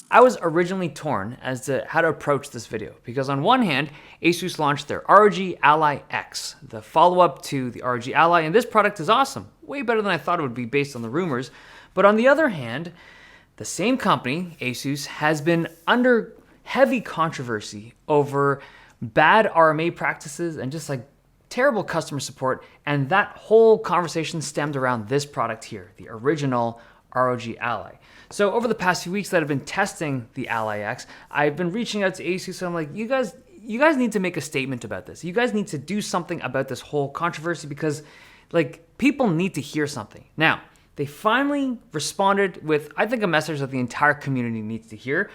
I was originally torn as to how to approach this video because on one hand, Asus launched their ROG Ally X, the follow-up to the ROG Ally, and this product is awesome, way better than I thought it would be based on the rumors. But on the other hand, the same company, Asus, has been under heavy controversy over bad RMA practices and just like terrible customer support, and that whole conversation stemmed around this product here, the original ROG Ally. So over the past few weeks that I've been testing the Ally X, I've been reaching out to Asus, so I'm like, you guys need to make a statement about this. You guys need to do something about this whole controversy because like people need to hear something. Now, they finally responded with, I think, a message that the entire community needs to hear.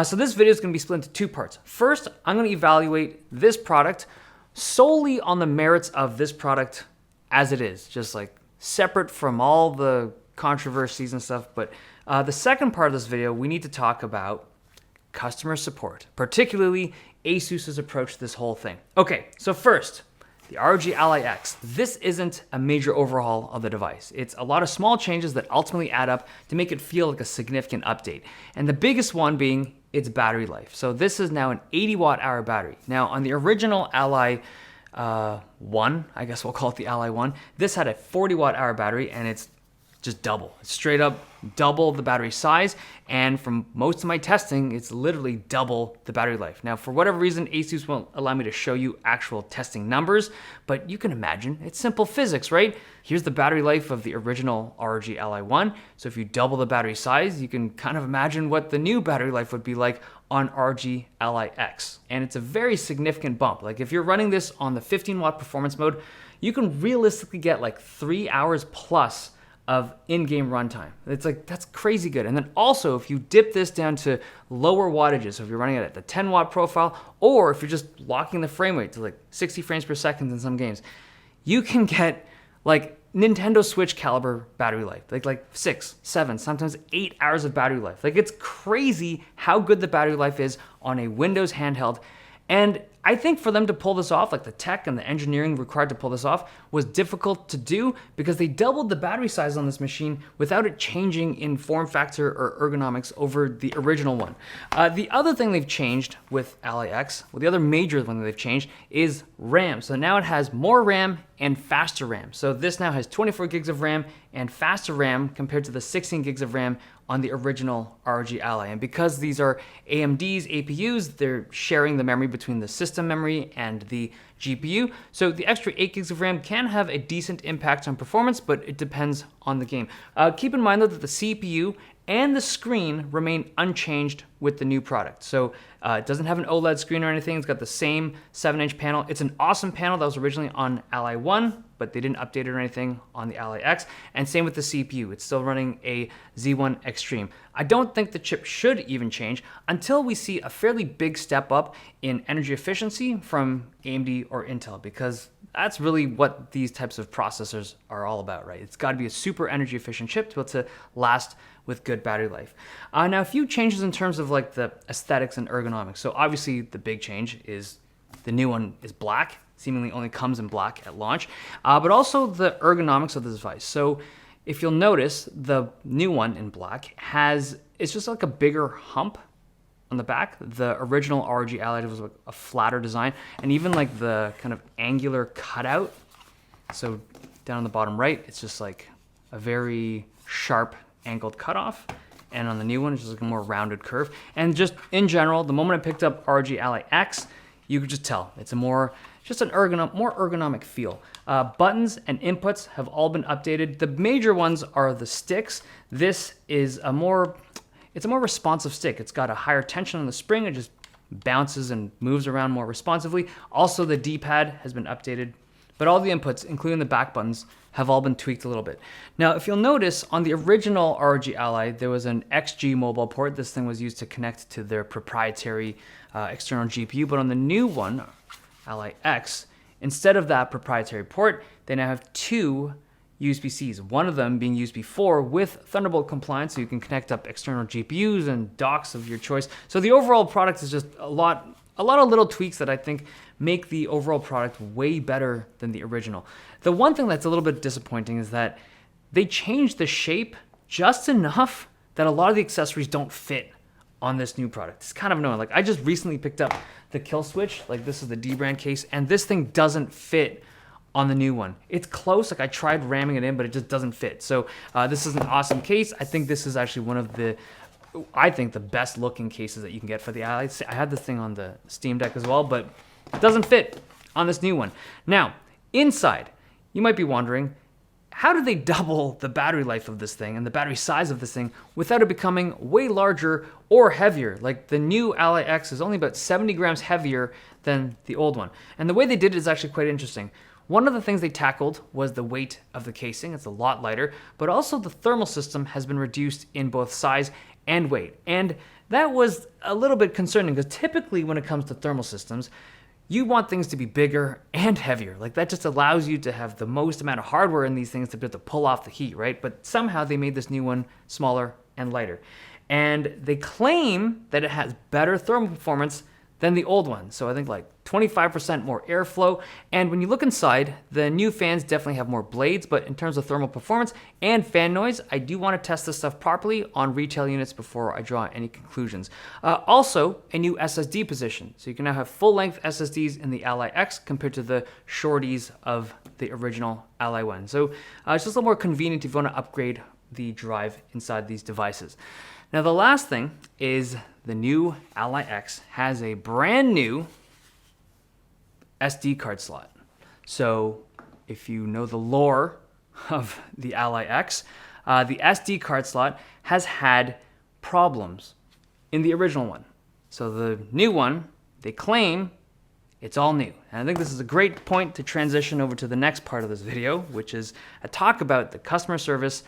So this video is going to be split into two parts. First, I'm going to evaluate this product solely on the merits of this product as it is, just like separate from all the controversies and stuff. But the second part of this video, we need to talk about customer support, particularly Asus's approach to this whole thing. Okay, so first, the ROG Ally X. This isn't a major overhaul of the device. It's a lot of small changes that ultimately add up to make it feel like a significant update. And the biggest one being its battery life. So this is now an 80 watt hour battery. Now on the original Ally 1, I guess we'll call it the Ally 1, this had a 40 watt hour battery and it's just double. It's straight up double the battery size, and from most of my testing, it's literally double the battery life. Now, for whatever reason, Asus won't allow me to show you actual testing numbers, but you can imagine, it's simple physics, right? Here's the battery life of the original ROG Ally 1, so if you double the battery size, you can kind of imagine what the new battery life would be like on ROG Ally X. And it's a very significant bump. Like if you're running this on the 15 watt performance mode, you can realistically get like 3 hours plus of in-game runtime. It's like, that's crazy good. And then also, if you dip this down to lower wattages, so if you're running it at the 10 watt profile, or if you're just locking the frame rate to like 60 frames per second in some games, you can get like Nintendo Switch caliber battery life, like 6, 7, sometimes 8 hours of battery life. Like it's crazy how good the battery life is on a Windows handheld. And I think for them to pull this off, like the tech and the engineering required to pull this off, was difficult to do because they doubled the battery size on this machine without it changing in form factor or ergonomics over the original one. The other thing they've changed with Ally X, well, the other major thing that they've changed is RAM. So now it has more RAM and faster RAM. So this now has 24 gigs of RAM and faster RAM compared to the 16 gigs of RAM on the original ROG Ally. And because these are AMD's APUs, they're sharing the memory between the system memory and the GPU. So the extra 8 gigs of RAM can have a decent impact on performance, but it depends on the game. Keep in mind though that the CPU and the screen remain unchanged with the new product. So it doesn't have an OLED screen or anything. It's got the same 7-inch panel. It's an awesome panel that was originally on Ally 1, but they didn't update it or anything on the Ally X. And same with the CPU. It's still running a Z1 Extreme. I don't think the chip should even change until we see a fairly big step up in energy efficiency from AMD or Intel, because that's really what these types of processors are all about, right? It's got to be a super energy efficient chip to be able to last with good battery life. Now, a few changes in terms of like the aesthetics and ergonomics. So obviously the big change is the new one is black, seemingly only comes in black at launch, but also the ergonomics of the device. So if you'll notice, the new one in black it's just like a bigger hump on the back. The original ROG Ally was like a flatter design, and even like the kind of angular cutout. So down on the bottom right, it's just like a very sharp angled cutoff. And on the new one, it's just like a more rounded curve. And just in general, the moment I picked up ROG Ally X, you could just tell it's more ergonomic feel. Buttons and inputs have all been updated. The major ones are the sticks. This is a more responsive stick. It's got a higher tension on the spring. It just bounces and moves around more responsively. Also, the D-pad has been updated, but all the inputs, including the back buttons, have all been tweaked a little bit. Now, if you'll notice, on the original ROG Ally, there was an XG mobile port. This thing was used to connect to their proprietary external GPU, but on the new one, Ally X, instead of that proprietary port, they now have 2 USB-Cs, one of them being USB 4 with Thunderbolt compliance, so you can connect up external GPUs and docks of your choice. So the overall product is just a lot of little tweaks that I think make the overall product way better than the original. The one thing that's a little bit disappointing is that they changed the shape just enough that a lot of the accessories don't fit on this new product. It's kind of annoying. Like I just recently picked up the kill switch. Like this is the D brand case, and this thing doesn't fit on the new one. It's close. Like I tried ramming it in, but it just doesn't fit. So this is an awesome case. I think this is actually one of the, I think the best looking cases that you can get for the Ally. I had this thing on the Steam Deck as well, but it doesn't fit on this new one. Now, inside, you might be wondering, how do they double the battery life of this thing and the battery size of this thing without it becoming way larger or heavier? Like the new Ally X is only about 70 grams heavier than the old one. And the way they did it is actually quite interesting. One of the things they tackled was the weight of the casing. It's a lot lighter, but also the thermal system has been reduced in both size and weight. And that was a little bit concerning because typically when it comes to thermal systems, you want things to be bigger and heavier. Like that just allows you to have the most amount of hardware in these things to be able to pull off the heat, right? But somehow they made this new one smaller and lighter. And they claim that it has better thermal performance than the old one. So I think like 25% more airflow. And when you look inside, the new fans definitely have more blades, but in terms of thermal performance and fan noise, I do want to test this stuff properly on retail units before I draw any conclusions. Also, a new SSD position. So you can now have full-length SSDs in the Ally X compared to the shorties of the original Ally 1. So it's just a little more convenient if you want to upgrade the drive inside these devices. Now the last thing is the new Ally X has a brand new SD card slot. So if you know the lore of the Ally X, the SD card slot has had problems in the original one. So the new one, they claim it's all new. And I think this is a great point to transition over to the next part of this video, which is a talk about the customer service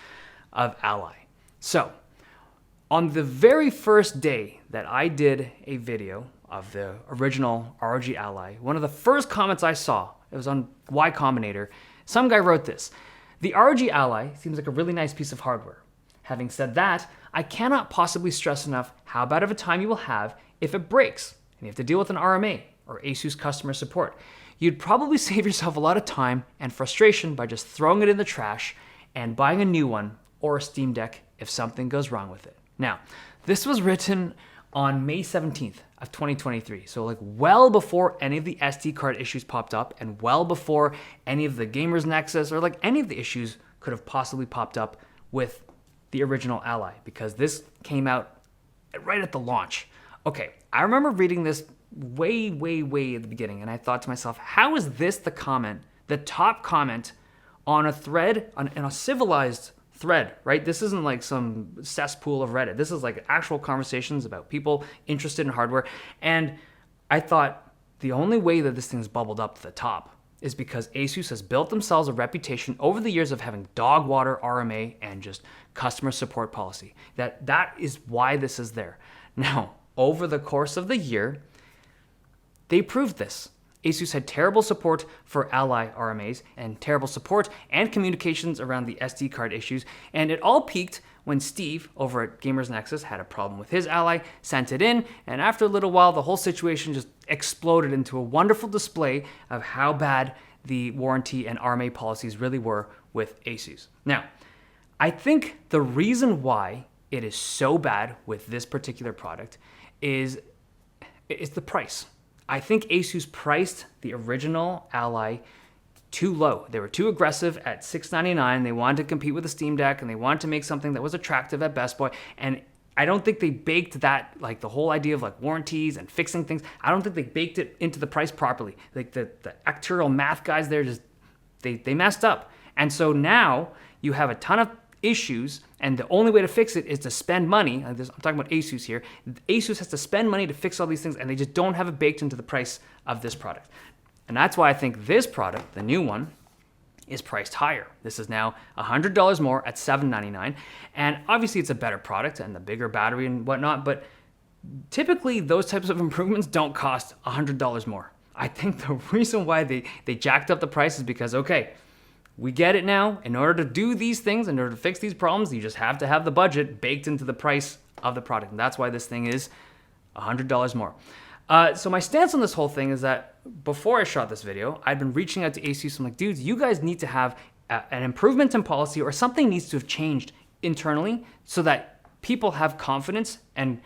of Ally. So on the very first day that I did a video of the original ROG Ally, one of the first comments I saw, it was on Y Combinator, some guy wrote this: "The ROG Ally seems like a really nice piece of hardware. Having said that, I cannot possibly stress enough how bad of a time you will have if it breaks and you have to deal with an RMA or Asus customer support. You'd probably save yourself a lot of time and frustration by just throwing it in the trash and buying a new one or a Steam Deck if something goes wrong with it." Now, this was written on May 17th of 2023. So like well before any of the SD card issues popped up and well before any of the Gamers Nexus or like any of the issues could have possibly popped up with the original Ally, because this came out right at the launch. Okay, I remember reading this way at the beginning, and I thought to myself, how is this the comment, the top comment on a thread, in a civilized thread, right? This isn't like some cesspool of Reddit. This is like actual conversations about people interested in hardware. And I thought the only way that this thing's bubbled up to the top is because Asus has built themselves a reputation over the years of having dog water RMA and just customer support policy. That is why this is there. Now, over the course of the year, they proved this. Asus had terrible support for Ally RMAs and terrible support and communications around the SD card issues, and it all peaked when Steve over at Gamers Nexus had a problem with his Ally, sent it in, and after a little while the whole situation just exploded into a wonderful display of how bad the warranty and RMA policies really were with Asus. Now, I think the reason why it is so bad with this particular product is the price. I think Asus priced the original Ally too low. They were too aggressive at $699. They wanted to compete with the Steam Deck, and they wanted to make something that was attractive at Best Buy. And I don't think they baked that, like the whole idea of like warranties and fixing things, I don't think they baked it into the price properly. Like the actuarial math guys there just, they messed up. And so now you have a ton of issues, and the only way to fix it is to spend money. I'm talking about Asus here. Asus has to spend money to fix all these things, and they just don't have it baked into the price of this product. And that's why I think this product, the new one, is priced higher. This is now $100 more at $799. And obviously it's a better product and the bigger battery and whatnot, but typically those types of improvements don't cost $100 more. I think the reason why they jacked up the price is because, okay, we get it now. In order to do these things, in order to fix these problems, you just have to have the budget baked into the price of the product. And that's why this thing is $100 more. So my stance on this whole thing is that before I shot this video, I'd been reaching out to Asus. I'm like, dudes, you guys need to have an improvement in policy, or something needs to have changed internally so that people have confidence and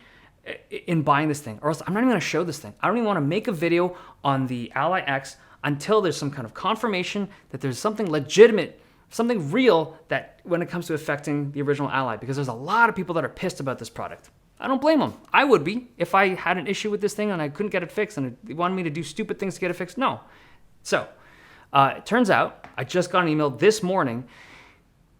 in buying this thing, or else I'm not even gonna show this thing. I don't even wanna make a video on the Ally X until there's some kind of confirmation that there's something legitimate, something real that when it comes to affecting the original Ally, because there's a lot of people that are pissed about this product. I don't blame them. I would be if I had an issue with this thing and I couldn't get it fixed and they wanted me to do stupid things to get it fixed. No. So it turns out I just got an email this morning.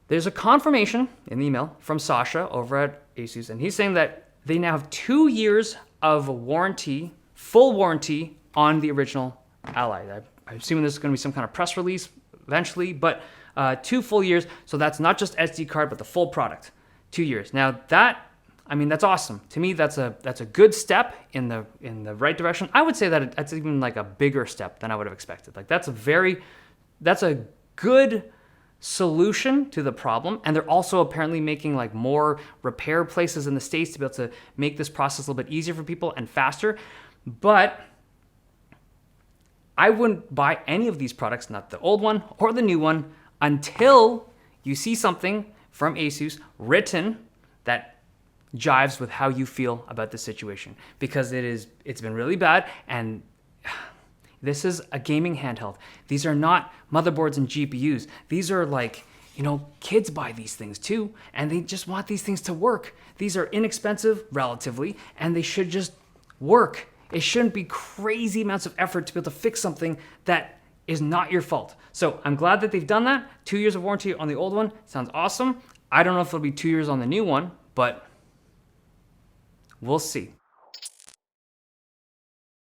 There's a confirmation in the email from Sasha over at Asus, and he's saying that they now have 2 years of warranty, full warranty on the original Ally. I'm assuming this is going to be some kind of press release eventually, but 2 full years. So that's not just SD card, but the full product. 2 years. Now that's awesome. To me, that's a good step in the right direction. I would say that that's even like a bigger step than I would have expected. Like that's a good solution to the problem, and they're also apparently making like more repair places in the States to be able to make this process a little bit easier for people and faster. But I wouldn't buy any of these products, not the old one or the new one, until you see something from Asus written that jives with how you feel about the situation, because it's been really bad. And this is a gaming handheld. These are not motherboards and GPUs. These are like, kids buy these things too, and they just want these things to work. These are inexpensive relatively, and they should just work. It shouldn't be crazy amounts of effort to be able to fix something that is not your fault. So I'm glad that they've done that. 2 years of warranty on the old one sounds awesome. I don't know if it'll be 2 years on the new one, but we'll see.